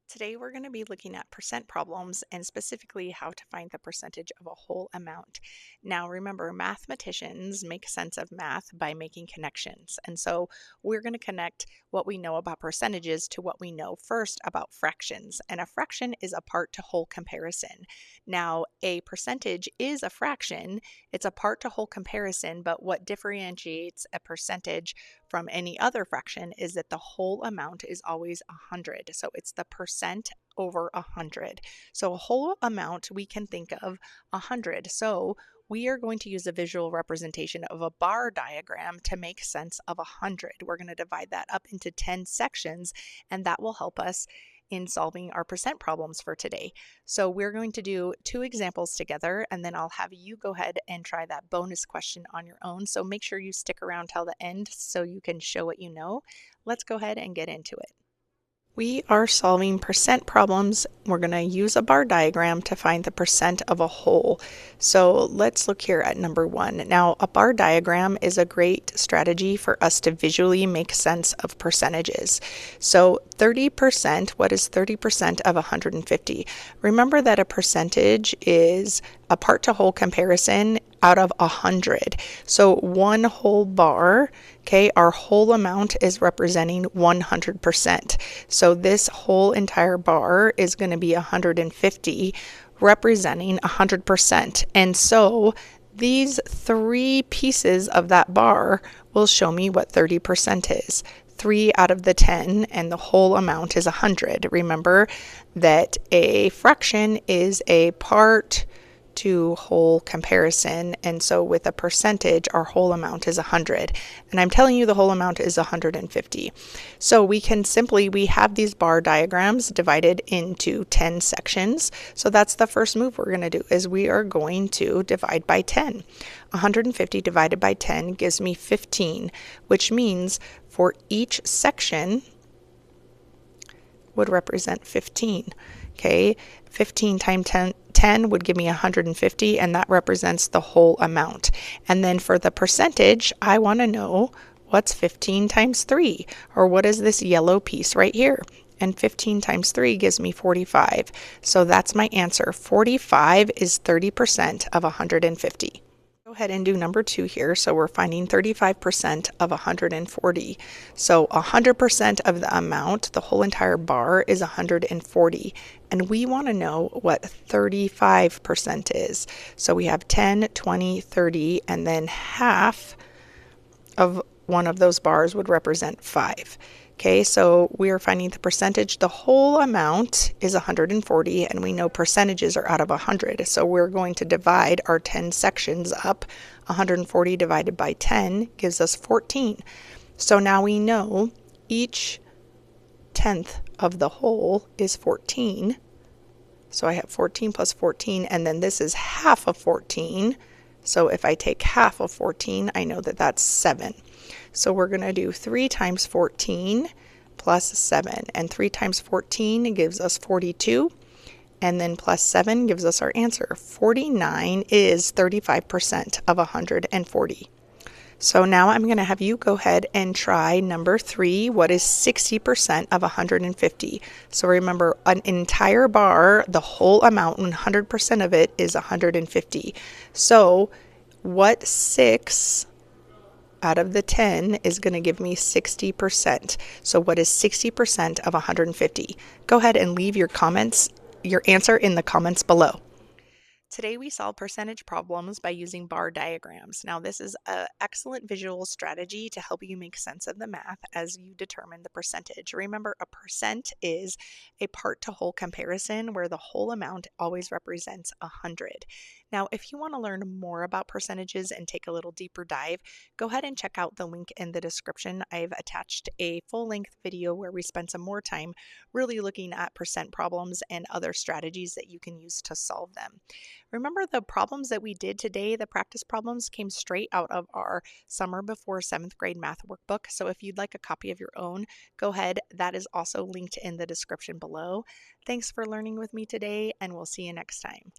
Today we're going to be looking at percent problems and specifically how to find the percentage of a whole amount. Now remember, mathematicians make sense of math by making connections. And so we're going to connect what we know about percentages to what we know first about fractions. And a fraction is a part to whole comparison. Now a percentage is a fraction, it's a part to whole comparison, but what differentiates a percentage from any other fraction is that the whole amount is always 100. So it's the percent over 100. So a whole amount we can think of 100. So we are going to use a visual representation of a bar diagram to make sense of 100. We're going to divide that up into 10 sections, and that will help us in solving our percent problems for today. So we're going to do two examples together, and then I'll have you go ahead and try that bonus question on your own. So make sure you stick around till the end so you can show what you know. Let's go ahead and get into it. We are solving percent problems. We're going to use a bar diagram to find the percent of a whole. So let's look here at number one. Now, a bar diagram is a great strategy for us to visually make sense of percentages. So 30%, what is 30% of 150? Remember that a percentage is a part to whole comparison out of 100. So one whole bar, okay, our whole amount is representing 100%. So this whole entire bar is going to be 150, representing 100%. And so these three pieces of that bar will show me what 30% is. 3 out of the 10, and the whole amount is 100. Remember that a fraction is a part to whole comparison, and so with a percentage our whole amount is 100, and I'm telling you the whole amount is 150. So we have these bar diagrams divided into 10 sections. So that's the first move we're going to do, is we are going to divide by 10. 150 divided by 10 gives me 15, which means for each section would represent 15. Okay, 15 times 10 would give me 150, and that represents the whole amount. And then for the percentage, I want to know what's 15 times 3, or what is this yellow piece right here? And 15 times 3 gives me 45. So that's my answer. 45 is 30% of 150. Go ahead and do number 2 here. So we're finding 35% of 140. So 100% of the amount, the whole entire bar, is 140. And we want to know what 35% is. So we have 10, 20, 30, and then half of one of those bars would represent 5. Okay, so we are finding the percentage. The whole amount is 140, and we know percentages are out of 100. So we're going to divide our 10 sections up. 140 divided by 10 gives us 14. So now we know each tenth of the whole is 14. So I have 14 plus 14, and then this is half of 14. So if I take half of 14, I know that that's 7. So we're going to do 3 times 14 plus 7. And 3 times 14 gives us 42. And then plus 7 gives us our answer. 49 is 35% of 140. So now I'm going to have you go ahead and try number 3. What is 60% of 150? So remember, an entire bar, the whole amount, 100% of it is 150. So what 6 out of the 10 is going to give me 60%. So what is 60% of 150? Go ahead and leave your answer in the comments below. Today we solve percentage problems by using bar diagrams. Now this is an excellent visual strategy to help you make sense of the math as you determine the percentage. Remember, a percent is a part to whole comparison where the whole amount always represents 100. Now, if you want to learn more about percentages and take a little deeper dive, go ahead and check out the link in the description. I've attached a full-length video where we spend some more time really looking at percent problems and other strategies that you can use to solve them. Remember, the problems that we did today, the practice problems, came straight out of our Summer Before 7th Grade Math Workbook. So if you'd like a copy of your own, go ahead. That is also linked in the description below. Thanks for learning with me today, and we'll see you next time.